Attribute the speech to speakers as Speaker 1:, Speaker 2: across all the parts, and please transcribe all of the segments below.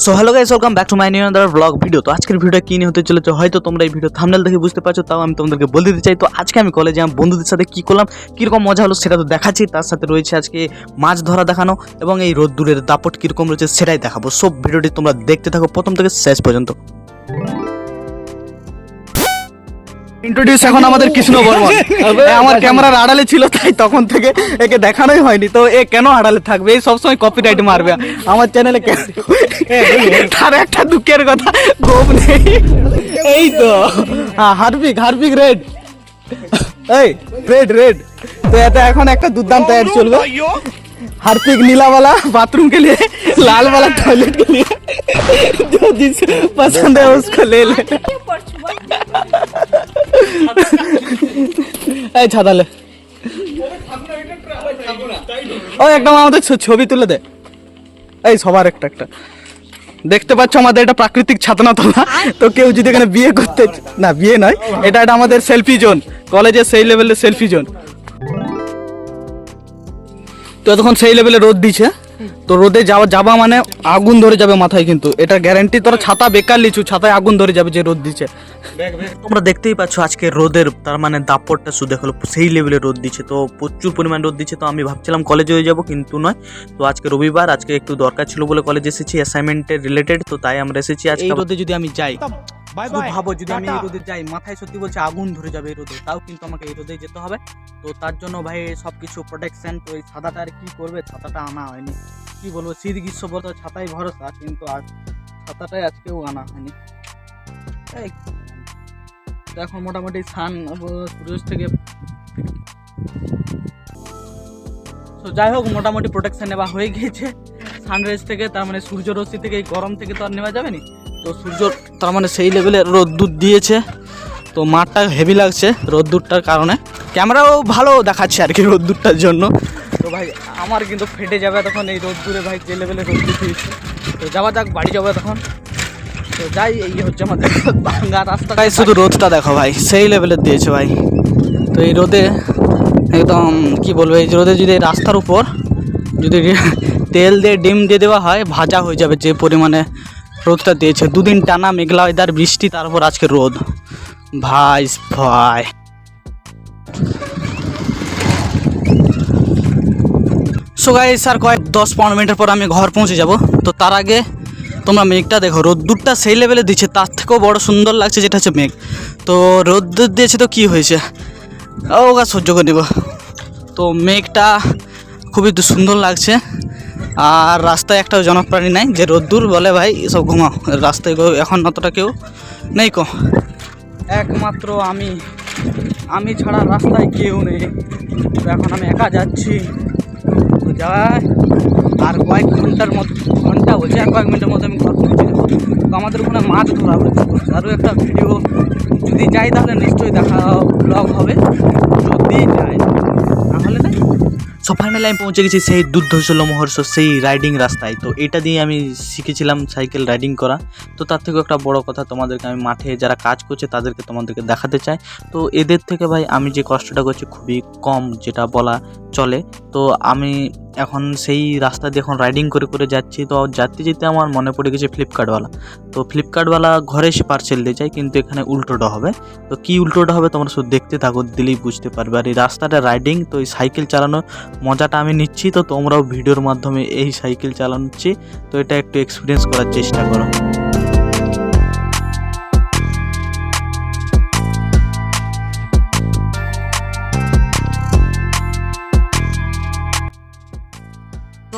Speaker 1: So hello guys, welcome back to my new another blog video. তো আজকের ভিডিওটা কী নিয়ে হতে চলেছে হয়তো তোমরা এই ভিডিও থাম্বনেল দেখে বুঝতে পারছো, তাও আমি তোমাদেরকে বলে দিতে চাই। তো আজকে আমি কলেজে আমার বন্ধুদের সাথে কী করলাম, কীরকম মজা হলো সেটা তো দেখাচ্ছি। তার সাথে রয়েছে আজকে মাছ ধরা দেখানো এবং এই রোদ্দুরের দাপট কীরকম রয়েছে সেটাই দেখাবো। সব ভিডিওটি তোমরা দেখতে থাকো প্রথম থেকে শেষ পর্যন্ত। ইন্ট্রোডিউস এখন আমাদের কৃষ্ণ বর্মন। আমার ক্যামেরার আড়ালে ছিল তাই তখন থেকে একে দেখানোই হয়নি। তো এ কেন আড়ালে থাকবে? এই সবসময় কপিরাইট মারবে আমার চ্যানেলে। তার একটা দুঃখের কথা, গোপ নেই। এই তো হারপিক রেড, এই রেড রেড। তো এটা এখন একটা দুর্দান্ত অ্যাড চলবে। हार्पिक नीला वाला बाथरूम के लिए, लाल वाला टॉयलेट के लिए, जो जिसे पसंद है उसको ले ले। এই ছাতালে ওই একদম আমাদের ছবি তুলে দে। এই সবার একটা একটা দেখতে পাচ্ছ আমাদের এটা প্রাকৃতিক ছাতনা তোলা। তো কেউ যদি এখানে বিয়ে করতে, না বিয়ে নয়, এটা আমাদের সেলফি জোন, কলেজের সেই লেভেলের সেলফি জোন। তো তখন সেই লেভেলে রোদ দিচ্ছে, তো রোদে যাওয়া মানে আগুন ধরে যাবে মাথায়, কিন্তু এটা গ্যারান্টি। তোরা ছাতা বেকার লিচু, ছাতায় আগুন ধরে যাবে যে রোদ দিচ্ছে। তোমরা দেখতেই পাচ্ছ আজকে রোদের তার মানে দাপটটা শুধু দেখো, সেই লেভেলে রোদ দিচ্ছে। তো প্রচুর পরিমাণ রোদ দিচ্ছে। তো আমি ভাবছিলাম কলেজে হয়ে যাবো, কিন্তু নয়। তো আজকে রবিবার, আজকে একটু দরকার ছিল বলে কলেজে এসেছি, অ্যাসাইনমেন্টের রিলেটেড। তো তাই আমরা এসেছি। আজকে রোদে যদি আমি যাই, ভাবো যদি আমি এই রোদে যাই, মাথায় সত্যি বলছে আগুন ধরে যাবে এই রোদে। তাও কিন্তু আমাকে এই রোদে যেতে হবে। তো তার জন্য ভাই সব কিছু প্রোটেকশন। তো এই ছাতাটা আর কি করবে, ছাতাটা আনা হয়নি। কি বলবো, শীত গ্রীষ্ম বলতে ছাতাই ভরসা, কিন্তু আর ছাতাটাই আজকেও আনা হয়নি। এখন মোটামুটি সূর্য থেকে, তো যাই হোক মোটামুটি প্রোটেকশন নেওয়া হয়ে গিয়েছে সানরাইজ থেকে, তার মানে সূর্যরশ্মি থেকে, এই গরম থেকে তো আর নেওয়া যাবে না। তো সূর্য তার মানে সেই লেভেলে রোদ্দুর দিয়েছে। তো মাঠটা হেভি লাগছে রোদ্দুরটার কারণে, ক্যামেরাও ভালো দেখাচ্ছে আর কি রোদ্দুরটার জন্য। তো ভাই আমার কিন্তু ফেটে যাবে তখন এই রোদ্দুরে, ভাই যে লেভেলে রোদ্দুর দিয়েছে। তো যাওয়া যাক, বাড়ি যাবে তখন। তো যাই, এই হচ্ছে আমাদের ভাঙ্গা রাস্তা। ভাই শুধু রোদটা দেখো ভাই, সেই লেভেলের দিয়েছে ভাই। তো এই রোদে একদম কি বলবো, এই রোদে যদি রাস্তার উপর যদি তেল দিয়ে ডিম দিয়ে দেওয়া হয়, ভাজা হয়ে যাবে যে পরিমাণে রোদটা দিয়েছে। দুদিন টানা মেঘলা ওয়েদার, বৃষ্টি, তারপর আজকে রোদ। ভাই ভাই সো গাইস, আর কয়েক 10-15 মিনিটের পর আমি ঘর পৌঁছে যাব। তো তার আগে তোমরা মেঘটা দেখো, রোদ্দুরটা সেই লেভেলে দিচ্ছে, তার থেকেও বড় সুন্দর লাগছে যেটা হচ্ছে মেঘ। তো রোদ্দুর দিয়েছে তো কি হয়েছে, ওগা সহ্য করে নেব। তো মেঘটা খুবই সুন্দর লাগছে। আর রাস্তায় একটা জনপ্রাণী নাই যে রোদ্দুর বলে ভাই সব ঘুমাও, রাস্তায় এখন অতটা কেউ নেই কো, একমাত্র আমি ছাড়া রাস্তায় কেউ নেই। তো এখন আমি একা যাচ্ছি। তো যাই, আর কয়েক ঘন্টা বলছে, আর কয়েক মিনিটের মধ্যে আমি ঘর পৌঁছে যাবো। তো আমাদের ওখানে মাছ ধরা হচ্ছে, আরও একটা ভিডিও যদি যাই তাহলে নিশ্চয়ই দেখা ব্লগ হবে, যদি যাই তাহলে না। সো ফাইনালি আমি পৌঁছে গেছি সেই দুর্ধর্ষ লোমহর্ষ সেই রাইডিং রাস্তায়। তো এটা দিয়ে আমি শিখেছিলাম সাইকেল রাইডিং করা। তো তার থেকেও একটা বড় কথা, তোমাদেরকে আমি মাঠে যারা কাজ করছে তাদেরকে তোমাদেরকে দেখাতে চাই। তো এদের থেকে ভাই আমি যে কষ্টটা করছি খুবই কম, যেটা বলা চলে। তো আমি এখন সেই রাস্তা দিয়ে এখন রাইডিং করে করে যাচ্ছি। তো যেতে যেতে আমার মনে পড়ে গেছে ফ্লিপকার্টওয়ালা। তো ফ্লিপকার্টওয়ালা ঘরে এসে পার্সেল দিয়ে যায়, কিন্তু এখানে উল্টোটা হবে। তো কি উল্টোটা হবে তোমরা শুধু দেখতে থাকো, দিলেই বুঝতে পারবে। আর এই রাস্তাটা রাইডিং, তো এই সাইকেল চালানোর মজাটা আমি নিচ্ছি। তো তোমরাও ভিডিওর মাধ্যমে এই সাইকেল চালাচ্ছি, তো এটা একটু এক্সপিরিয়েন্স করার চেষ্টা করো।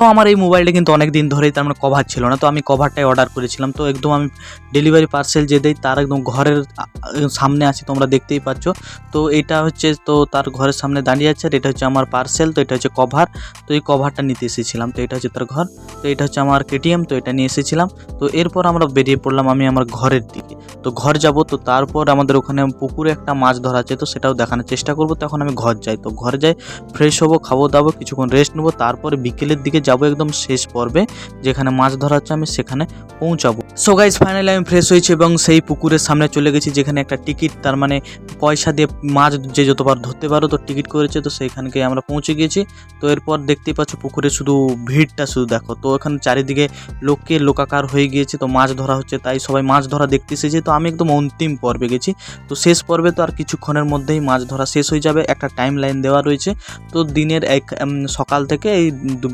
Speaker 1: তো আমার এই মোবাইলটা কিন্তু অনেক দিন ধরেই তার মানে কভার ছিল না। তো আমি কভারটাই অর্ডার করেছিলাম। তো একদম আমি ডেলিভারি পার্সেল যে দেই তার একদম ঘরের সামনে আছি, তোমরা দেখতেই পাচ্ছ। তো এটা হচ্ছে, তো তার ঘরের সামনে দাঁড়িয়ে আছে, আর এটা হচ্ছে আমার পার্সেল। তো এটা হচ্ছে কভার। তো এই কভারটা নিতে এসেছিলাম। তো এটা হচ্ছে তার ঘর। তো এটা হচ্ছে আমার কেটিএম। তো এটা নিয়ে এসেছিলাম। তো এরপর আমরা বেরিয়ে পড়লাম আমি আমার ঘরের দিকে। তো ঘর যাব। তো তারপর আমাদের ওখানে পুকুরে একটা মাছ ধরা আছে, তো সেটাও দেখানোর চেষ্টা করবো। তো এখন আমি ঘর যাই। তো ঘরে যাই, ফ্রেশ হবো, খাবো দাবো, কিছুক্ষণ রেস্ট নেবো, তারপরে বিকেলের দিকে
Speaker 2: যাব একদম শেষ পর্বে, যেখানে মাছ ধরা হচ্ছে আমি সেখানে পৌঁছাবো। সো গাইস ফাইনালি আমি ফ্রেশ হয়েছি এবং সেই পুকুরের সামনে চলে গেছি, যেখানে একটা টিকিট, তার মানে পয়সা দিয়ে মাছ যে যতবার ধরতে পারো তো টিকিট করেছে, তো সেইখানকে আমরা পৌঁছে গিয়েছি। তো এরপর দেখতেই পাচ্ছ পুকুরে শুধু ভিড়টা শুধু দেখো, তো এখানে চারিদিকে লোকে লোকাকার হয়ে গিয়েছে, তো মাছ ধরা হচ্ছে তাই সবাই মাছ ধরা দেখতে এসেছে। তো আমি একদম অন্তিম পর্বে গেছি, তো শেষ পর্বে তো আর কিছুক্ষণের মধ্যেই মাছ ধরা শেষ হয়ে যাবে, একটা টাইম লাইন দেওয়া রয়েছে। তো দিনের সকাল থেকে এই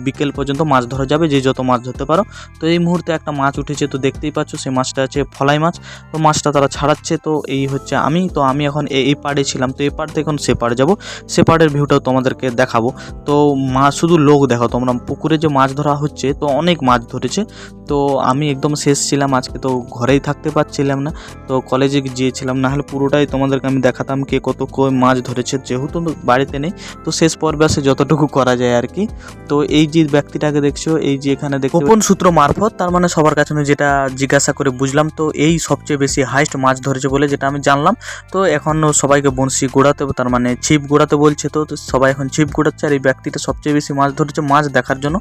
Speaker 2: বিকেল পর্যন্ত মাছ ধরা যাবে, যে যত মাছ ধরতে পারো। তো এই মুহূর্তে একটা মাছ উঠেছে, তো দেখতেই পাচ্ছ সেই মাছটা আছে ফলাই মাছ। তো মাছটা তারা ছাড়াচ্ছে, তো এই হচ্ছে আমি এখন এই পাড়ে ছিলাম, তো এই পাড় থেকে এখন সে পাড়ে যাবো, সে পাড়ের ভিউটাও তোমাদেরকে দেখাবো। তো মাছ শুধু লোক দেখো তোমরা, পুকুরে যে মাছ ধরা হচ্ছে তো অনেক মাছ ধরেছে। তো আমি একদম শেষ ছিলাম আজকে, তো ঘরেই থাকতে পারছিলাম না, তো কলেজে গিয়েছিলাম, না হলে পুরোটাই তোমাদেরকে আমি দেখাতাম কে কত মাছ ধরেছে, যেহেতু বাড়িতে নেই। তো শেষ পর্বে আসে যতটুকু করা যায় আর কি। তো এই যে ব্যক্তিটাকে দেখছো, এই যে এখানে দেখো গোপন সূত্র মারফত, তার মানে সবার কাছে যেটা জিজ্ঞাসা করে বুঝলাম, তো এই সবচেয়ে বেশি হাইস্ট মাছ ধরেছে বলে যেটা আমি জানলাম। তো এখন সবাইকে বংশী গোড়াতে, তার মানে ছিপ গোড়াতে বলছে, তো সবাই এখন ছিপ গোড়াচ্ছে। আর এই ব্যক্তিটা সবচেয়ে বেশি মাছ ধরেছে মাছ দেখার জন্য।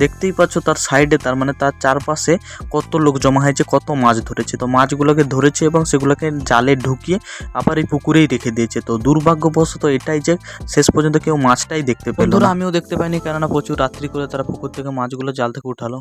Speaker 2: দেখতেই পাচ্ছ তার সাইডে, তার মানে তার চারপাশে কত লোক জমা হয়েছে, কত মাছ ধরেছে। তো মাছগুলোকে ধরেছে এবং সেগুলোকে জালে ঢুকিয়ে আবার এই পুকুরেই রেখে দিয়েছে। তো দুর্ভাগ্যবশত এটাই যে শেষ পর্যন্ত কেউ মাছটাই দেখতে পেল না। আমিও দেখতে পাইনি, কেননা প্রচুর রাত্রি করে তারা পুকুর থেকে মাছগুলো জাল থেকে উঠালো।